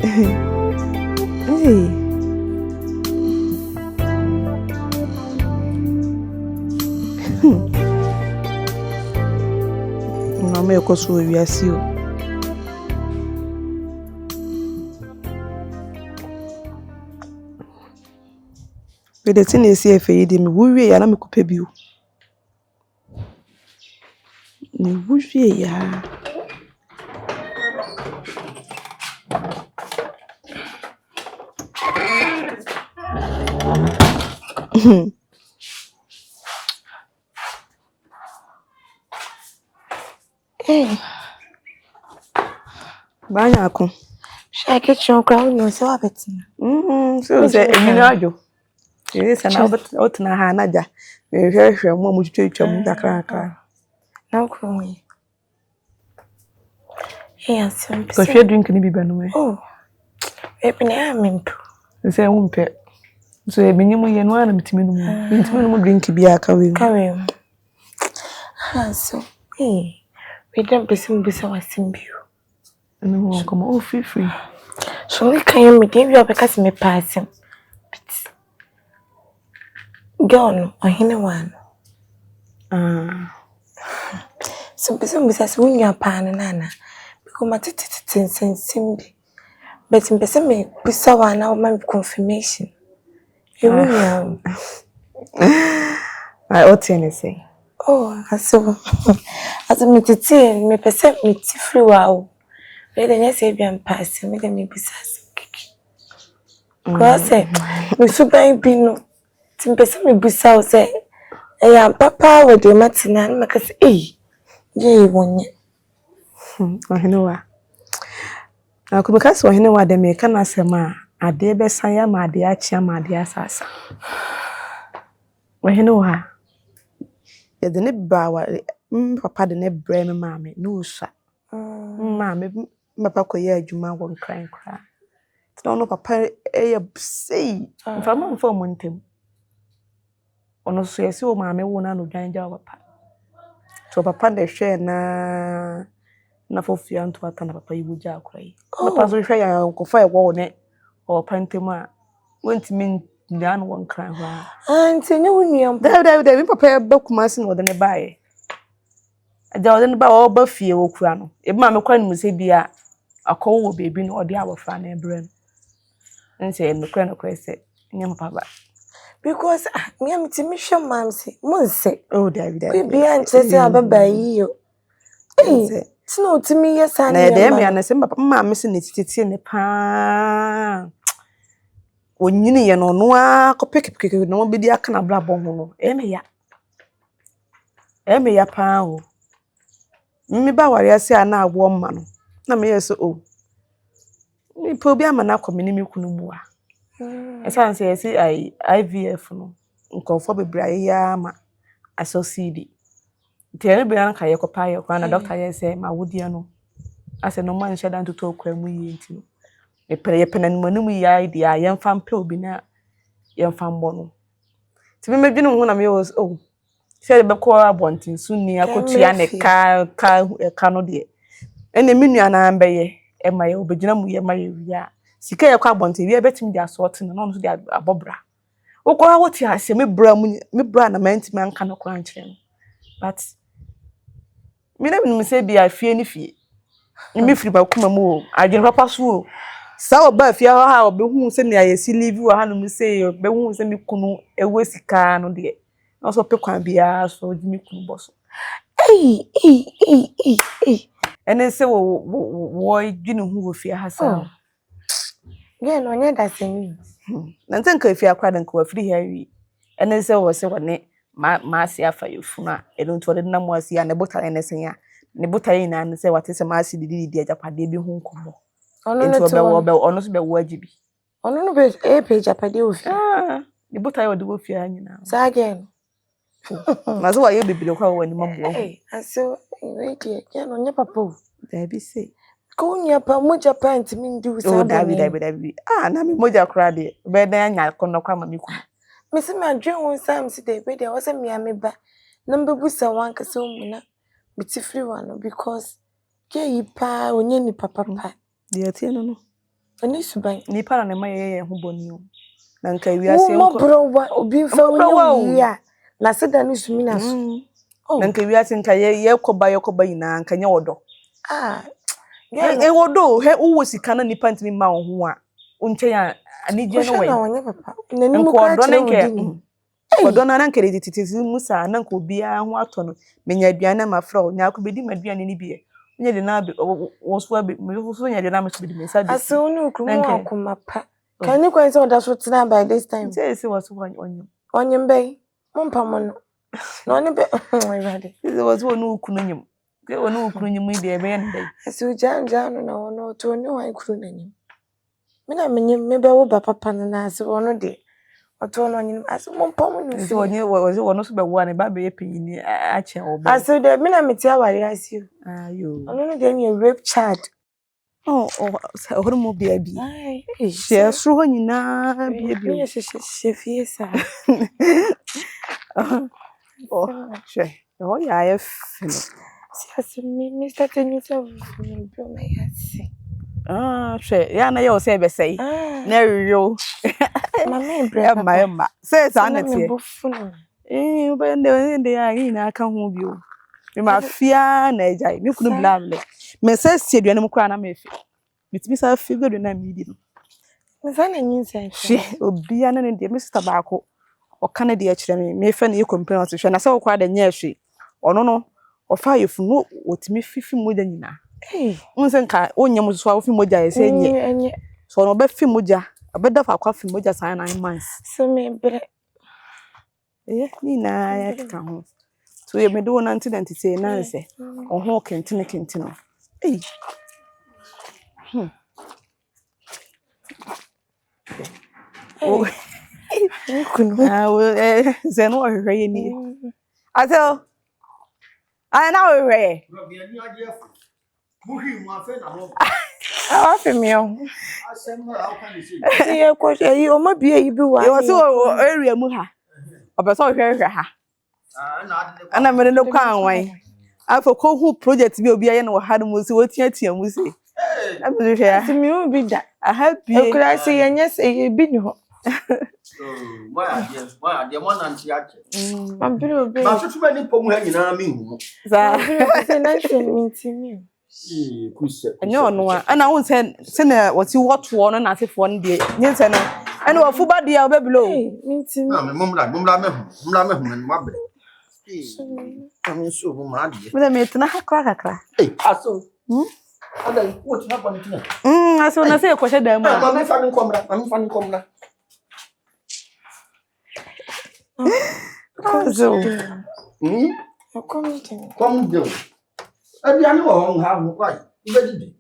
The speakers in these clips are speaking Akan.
Hey. Mama yako so wiase o. We dey tin esi efe yi dey me wuwie ya na me kopa bi o. Me wuwie ya. Eh. Banya ako. Sha kitchen crowd no so abetina. So say emi na adwo. Eri say na otina ha na ja. Me hwehwe mo mu twetwam dakranka. Na ko mi. Eh, asim. So hwe drink ni bi banu e. Oh. Ebi na amempo. Say wo mpe. So emi nyimu ye no ana mitimi no mu. Mitimi no mu drink bi aka we. Kawe. Ha so. Eh. We don't besim bisa wasimbio. And we come oh free. So we can me give you because me pass him. Girl, or hine one. So bisa so when you pan nana. Because my titin simbi. But in bisa me bisa one now my confirmation. You will. I ought to say. Oh, so as me titi me pese me ti free wow. We dey say bi am pass me dey me bisa kiki. Cause me suban bi no. Ti pese me bisa o say ya papa we dey matina na make say ye wonye. Ohenewa. Na ko because ohenewa de me kana sema ade be san ya ma ade achi ma ade asasa. Ohenewa. Ya de ne bawa papa de ne bre me maame no usha. Maame papa ko ye adwuma wo nkran kra. Ti no papa sei. Mfama mfo ntem. Ono so yesi o maame wo na no dwanja papa. So papa de hwe na fofia nto ata na papa yibuja akora yi. Papa so hwe ya nkofa e wo ne o pantem a wontimi ndan wo nkran ho a. Auntie nyu nua. David papa ba kumasi no de ne baaye. Aja de ne ba wo ba fie wo kura no. E ma me kwa ni muse bia akọ wo bebi no ode abofra na ebre no. Nse me kura no kura se nyam papa. Because me am ti me hwe mamse. Mo nse. Oh David. We be ante se ababa yi yo. Eh. Tino timi yesa na de me ana se papa maame se ne tititi ne pa. Onyini ye no no a kopekepeke no be di aka na blabo ho no. Eme ya pa o. Mimi ba ware ase ana agbo mma no. Na me yeso o. Mi po bi ama na komini mi kunu mu a. Esa nse yesi IVF no. Nkofo bebra ya ama asosidi. Tiere bi an ka ye kopa ye kwa na doctor ye say ma wodia no ase no man sheda ntoto okwa mu yi nti no e pere ye pena no mu yi ai dia ye mfa mpe obi na ye mfa mbo no ti me medwene ho na me oh se be ko abontin sunni akotua ne ka no de ene menua na ambe ye e ma ye obegyina mu ye ma ye wia sika ye ko abontin wi e betimi dia sort no no so dia abobra ukora woti ase me bra na manti man ka no kora nkyere no but mina me say bia fie ni fie. Imi firi ba kuma mu o. Adwen papa so o. Sa oba fie ha obehu se ne ayesi live wa ha no me say obehu se me kunu ewe sika no de. No so pe kwan bia so di me kunu boso. Ene se wo dwene hu wo fie ha sa. Ye no nya da semi. Na ntanka fie akwa den kwa firi ha wi. Ene se wo se wone ma se afa yefuna eno nto de na mo asi ya ne botare ne senya ne botare ina ne se wate se ma asi didi ajapade bi hu nkomo Ono no to ono so be wo agibi ono no be pe ajapade ofi ne botare wo de wo fia nyina sa again na so wa ye bibile kwa wo ni mabo aso we die ya no nya papa da bi se ko nya pa mo japan ti min du sa David na me moja kra de be na nya kono kwa ma me ku Missy my dream one time see the way there was a me ba number busa one kase omuna biti free one because ke yi pa onye ni papa pa de atie no Ani suban. Nipa na ne ma ye ho boni o. Na nka wiase Mo bro wa obi fa woni ya. Na seda ni sumi na so. Na nka wiase nka ye koba yina nka nya wodo. Wodo he wo sika na nipa ntimi ma wo ho a. Onche ya anije no we. Na wonye papa. Na ni mu ka kire wo. Wodo na nka de tititi musa na nka obi a ho ato no. Menya aduane ma fra o nya akobedi ma aduane ni bi. Nye de na wo so abi me so nya de na me so bi me sa bi. Ase onu krumu akoma pa. Can you go inside that so tonight by this time? Say was onyem. Onyem bay. Mompa mo no. No ni be ready. This was one ukunu nyem. Ke wonu ukunu nyem ide e be ndai. Ase u jan na wono to ni wan kru na nyem. Me na menyem me be wo ba papa na ase wono de. Oto no nyem ase mompa mo no. Ase wono so be wo na ba be panyini a che wo. Ase de me na meti aware ase you. Ayo. Ono no de me rape child. Oh, hormo baby. Ai, she so ho nyina baby. Yes, she fiesa. Oh, she. Oh, yeah, fino. Si me start ni so me bro me yasi. She. Ya na yo say be say. Na reyo. Mama bre. Ma. Say sa na tie. Be ndे ya ni na aka ho bi o. Me ma fia na ejai. Me kunu blable. Me say sie duane mu kra na me fi. Mitimi sa fi godo na me di no. Me fa na nyinsa. She obi ana ne de me sister baako. O kana de a kire me fa na e complain to hwe na say wo kwa da nya hwe. Ono no o fa yefu no otimi fifi moja nyina. Unse nka onyam so a wo fi moja ye se nye. So no be fi moja, obeda fa kwa fi moja sa 9 months. So me bre. Ni na ya ka ho. So ye me do na ntinenti se na nse. O ho kentino. Oh, Zeno hwehwe ni. Atel. Na hwehwe. Muhi mu afa na ho. Afa mi o. Asem na how can you say? Ye ko yi o ma bia yi bi wa. Ye wo se area mu ha. Obeso hwehwe ha. Ana me no kwa anwan. Afa ko hu project bi obi aye na wo ha no mu se wo tia mu se. I'm here. Ti mi u bi da. I help you. E kura se yenye se ye bi ni ho. So, why are one anti ache? Mabiri obi. Ma tutu ba ni pomu ha nyina mi hu. Za. Se na se minti mi. Kuse. Enyo no a. Ana won se na woti woto no na asefo no de. Nyense no. Ana wafu ba de a obeblo. Minti mi. Na me mumra me hu ma bre. Ami so bu ma de. Me me tena kakra. Aso. Ada what na kwani tena. Aso na se kwhye da mu. Ma me fa ni komra. So. Kom de. Abi ani wo hon ha ho kwai. Ibe di.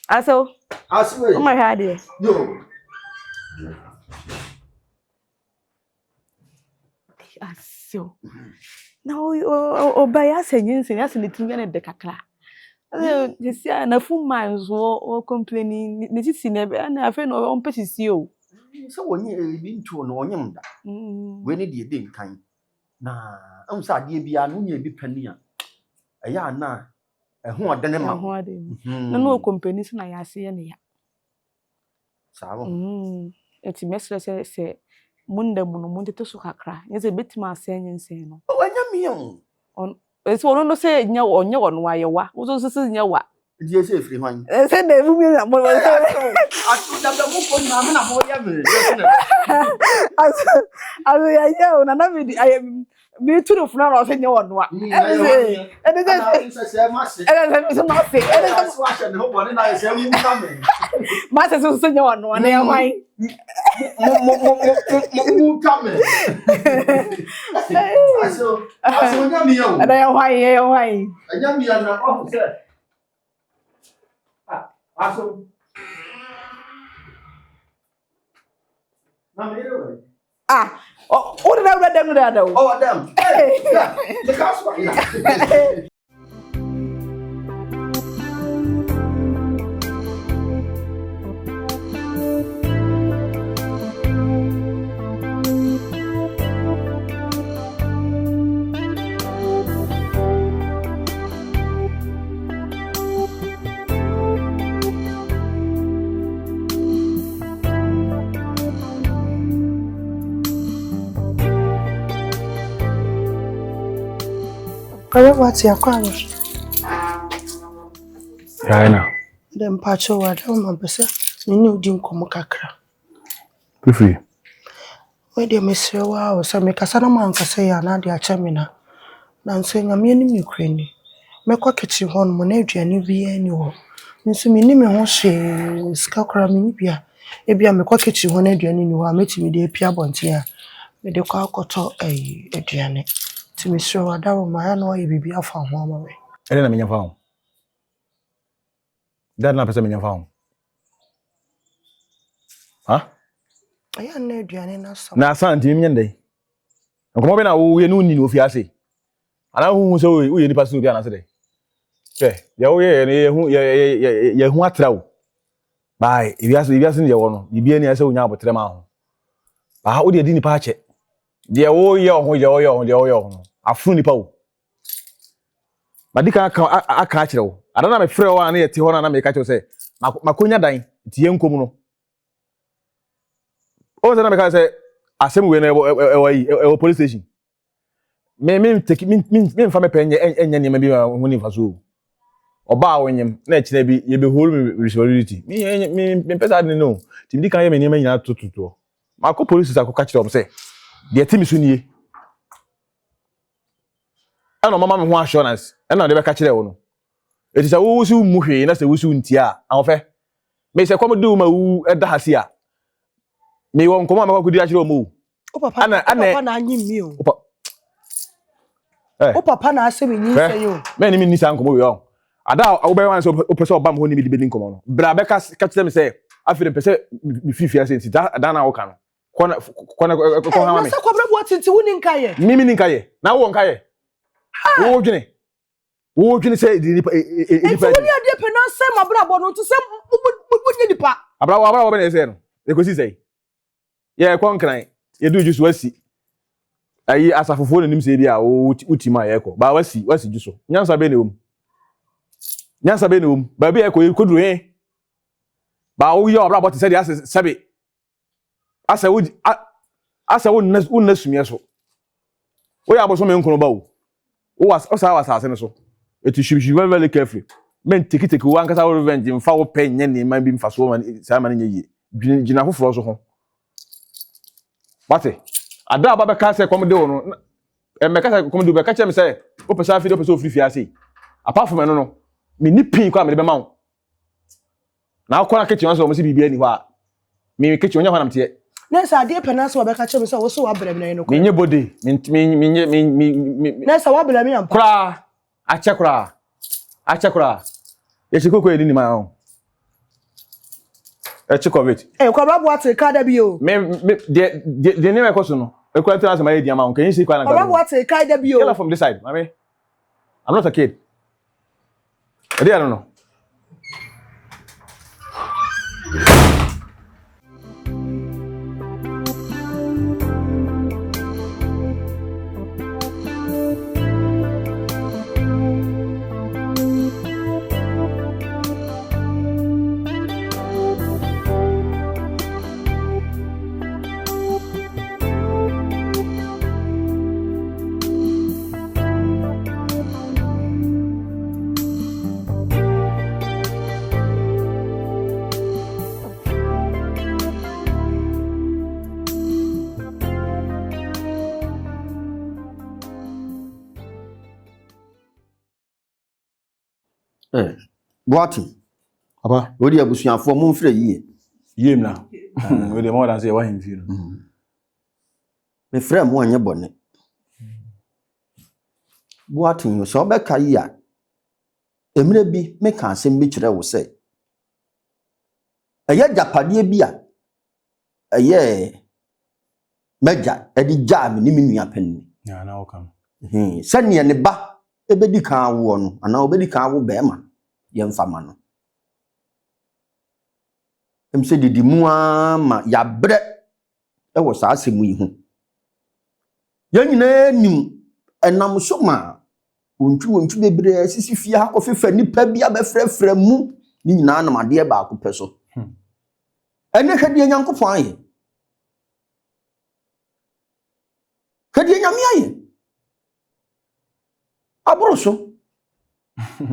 Aso. Aso. O ma ha de. Yo. Aso. Na o ba ya senyense ya se netimi na de kakra. Desi na fu manzo o complaining ne sisi na be na afa no on pesisi o. So wonye bi ntu no onyem da. We ne de de nkan. Na amsa ade bia no nya bi pani a. Eya na eho odene ma. Eho ade. Na no company so na ya se ye ne ya. Sawo. Eti mesre se munda muno munte so kakra. Yeze betima asenyense no. Wanya mi on. Esi wono no se nya onye wono ayewa. Wo so se nya wa. Die se free hwan. Se na ebu mi na mo. Atu da mo ko na mo ya me. Aso ya ye na mi mi tu no funa na o se nya wono a. Se ma se. Se ma se. So a se no bo na se mu ka me. Ma se so nya wono na ya hwan. Mu ka me. Aso nya mi o. Na ya hwan. Nya mi na o se. Aso. Na me ro. O da dem da. Oh, damn. Hey, yeah. The castle. What you call? Yana. Them pacho wa da ma bese. Ni ni udi nkomo kakra. Free. We dey mesre wa o se me kasa na man kasa ya na de acha me na. Na nso nyame ni mi krani. Mekwa kitchen hon mo na aduane bi ani ho. Nso me ni me ho hwe ska kra me ni bia. E bia mekwa kitchen hon aduane ni ho a metimi de pia bonte a. Me de kwa akoto aduane. Ti mesre wa da ma ya na o ye bibia fa ho ama we. Ele na menya fawo. Dad na pese menya fawo. Ha? Aya na aduane na so. Na santi menya ndai. Nkomo be na wo ye no ni no fi ase. Ana hu so wo ye ni pasu bi ana se de. Ya wo ye hu atrawo. Bai, ibiase ni ye wo no. Bibia ni ase wo nya abotre ma ho. Ba wo de di ni pa che. De wo ye ho no. Afunu ni pa wo. Madika aka akire wo. Ada na me frɛ wo ana ye te ho na me ka che se makonya dan ti ye nkom no. O se na me ka se asem we na e police station. Me fa me penye enya ni ma bi ho ni fa so. Oba wonyem na ekire bi ye be hold me responsibility. Me pesa ni no. Ti bi kan ye me ni ma nyina tututu. Mako police sa ko ka kire o se de ti mi so nie. Ana mama me ho assurance. Ana de be ka kire wo no. Eti sa wo si mu hwe na se wo si ntia. Anfe. Me se kom do ma wu eda hase a. Me won kom ma ko di a kire o mo. O papa na anyi mi o. O papa na ase me nyi se yo. Me ni mi ni sa nkom we o. Ada wo be wan so o pese oba mo ho ni mi di be nkom no. Bra be ka kire me se afire pese mi fifi ase nti da na wo ka no. Ko ha ma me. Na sa kwabra bo tinti woni nkaye. Mimi ni nkaye. Na wo nkaye. Wo dwene say di nipa nipa woni ade pe na say mabra bo no to say mo nipa abra wo be na say no e ko si say ye kon kran ye du jusu wasi ayi asafofo na nim say bia wo utima ye ko ba wasi jusu nyansa be na om ba bia ko duru ba wo ye abra bo te say dia sebe asa wo na sumie so wo ya bo so me nkono ba wo sa asase ne so it should be very careful men take one kasa revenge in fa wo pen nya ni man bi mfa so man sa man nya yi gina foforo so ho bate ada aba be ka se kom de wo no e me ka se kom de be ka che me se o pesa afi o pesa ofri fi ase apart from no me ni pin kwa me be ma wo na akwa na kitchen so mo se bibia ni ho a me kitchen onya ho na mte Nessa ade pe na so be ka che me se wo so wa brem na no ko me nye body me Nessa wa brem ya kura achekura ye chikoko edi ni ma ho e chikovit kwa bra bo ate ka da bi o me de ne me koso no e kwa tena sama edi ama ho kan yin si kwa na ka bra bo ate ka da bi o get from this side mami I'm not a kid I don't know Boati. Papa, Wo di abusuafo mo mfre yie. yem na. We dey more than say why him feel. Me frɛ mo anye bone. Boati yo so be ka yi a. Emre bi me ka asem bi kire wo sɛ. Ɛyɛ japade bi a. Ɛyɛ meja edi ja me ni me nua panni. Ya na okam. Sɛ ne ne ba ebedi kan wo no ana obedi kan wo be ma. Ye mfama no. Emse didi mu ama ya bre e wo sa asemu yi hu. Ya nyina nim enam so ma wontwu bebre sisi fie ha kofefa nipa bi abefrefra mu ni nyina na made ba ko peso. Ene hwede nyankopon aye. Hwede nyame aye. Abroso.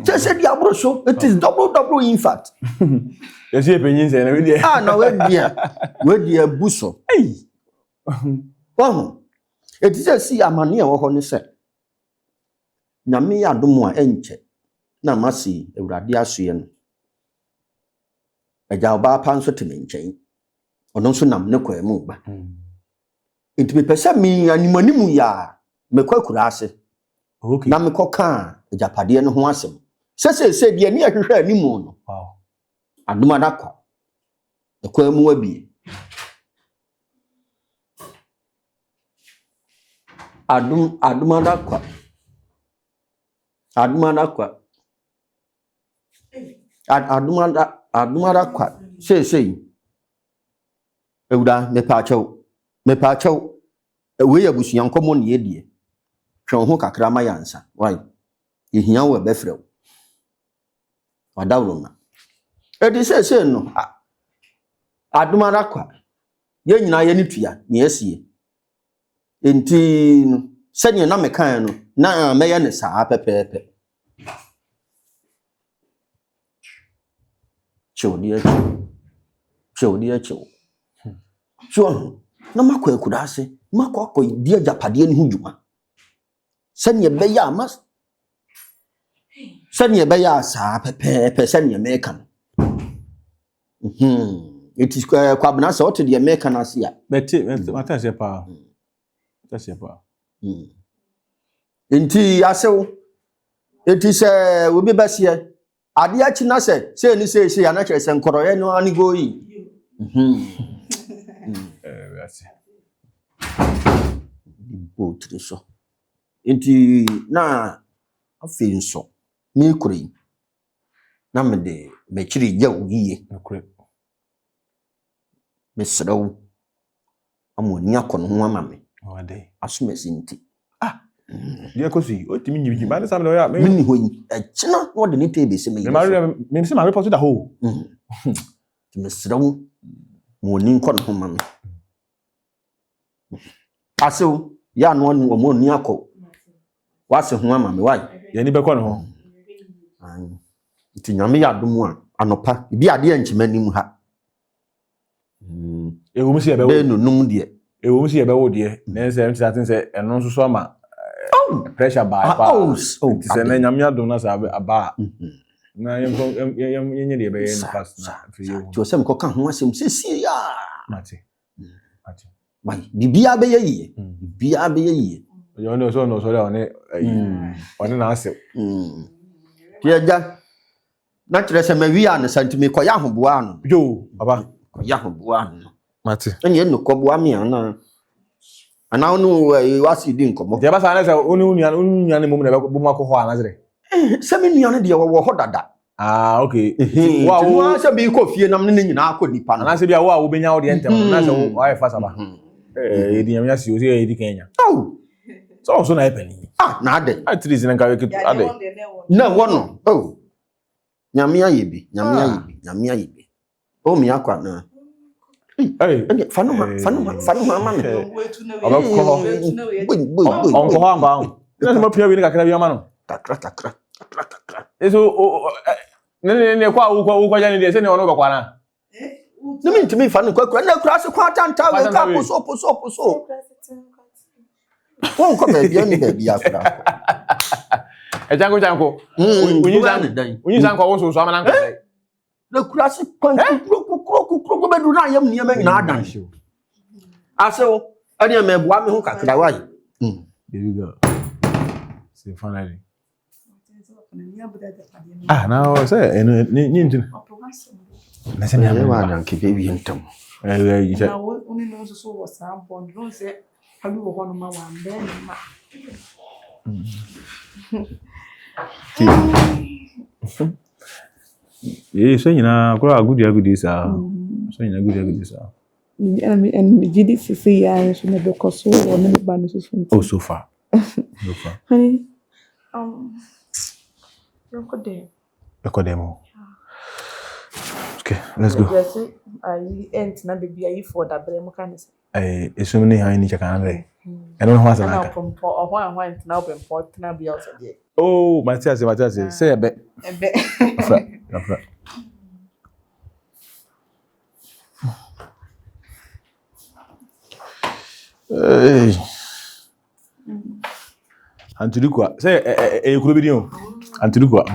Say the abroso. It is double in fact. You see a penny saying, No, where dear buso. hey. Oh, it is a see a mania or honey said. Nyame adom a enche na masi Awurade asoe no. Agya oba pa nso te me nkyɛn. Ɔno nso nam ne kwa mu ba. Nti me pese me animanimu ya me kwa kura ase. Okay. Na me kɔka agyapade no ho asɛm. Sese de ne ahwehwɛ animu no. Wow. Adom adakwa. E kwa mu abie. Adom adakwa. Adumada kwa sei Ewuda me pa chaw we abusuan komo ne yedie twen ho kakra ma yansa why ehia wo befrew wadawro na edi sei no adumada kwa ye nyina ye ne tua ne asie enti no senya na mekan no na meye ne saa pepepe Chodia. So, na makwa kudase, makwa dia japade ni hujuma. Senya beya mas. Senya beya sa pepe senya mekan. It is kwa bana sa ote dia mekan asia. Beti, mata se pa. Tase pa. Inti asew. It is obi basia. Ade achi na se ni se ya na kire se nkoroye no ani go yi. That's Botre so. Inti na afi nso mi kuri. Na me de me kiri ya uyiye. okay. Me srew. Amoni akono ho amame. Wade. Asumesi nti. Dia kosi, o timi nyibi ba na ya. Mini hoyi. China no de ni tebe se me. Me se ma report da ho. Me srew. Mo ni nkono ho amame. Asew ya no onu mo ni akọ. Wase ho amame why? Ya ni be ko no ho. Nti nyame ya dom a anopa bi ade anchimanim ha. Ewo musi ebe wo. Be no num de. Ewo musi ebe wo de. Na se mti say eno nso so ma pressure by pa. Ti se na nyame adom na sa aba. Na yenye de be yen pass na fi yo. Ti o se mko kan ho asem sesi ya. Mate. Why? Bibia be ye. Bibia be ye. Yo no so le one na ase. Ti eja na kire se mawi an santime koya hoboa no. Yo, baba. Koya hoboa no. Mate. Enye no koboa me ana. Ana onu wasi di nkomo. Dia ba sa na se onu nya ne mum na bu makoho anazere. Se me nua ne de wo ho dada. Okay. Wa wo se bi ko fie nam ne nyina akọ nipa no. Ana se bia wo benya wo de entem na se wo ai fasa ba. Edi nyamya si o se edi kenya. So na epeni. Na ade. At least na ka we ade. Na wo no. Nyame ayebi. O mi akwa na. Hey, fanu mama me. Abako. Onko ho amba. Ina se mo pia wi ni kakra bi ama no. Takra. Eso ne kwa jani de se ne ono bakwa na. No me ntimi fanu kwa na kura se kwa tanta we ka poso. Won ko be bia ni be bia kura. Janko. Unyi zanko wo so amana nka. Na kura se kwa kuro be du na yam ni yam na adan. Aso ani me bua me ho kakra wai. There you go. See finally. Now say ni ntin. Na se me wa dan ke be wi ntam. You say. Na oni no so wo sam bond no say abi wo hono ma wa mbe ni ma. So nyina kura agudi sa. So nyina agudi sa. And GD see ya so me be koso wo me ba no so. Oh, so far. Honey, Ekodemo. Okay, let's go. I end na baby ayi for da bre mo kan say. Esum ni han ni chaka andre. I don't know what's like. Na pompo o hwan ent na pompo na bia o say. Oh, Matias, say a bit. Ebe. Afra. Hey. Antilikwa. Say, Kurobinio. Antilikwa.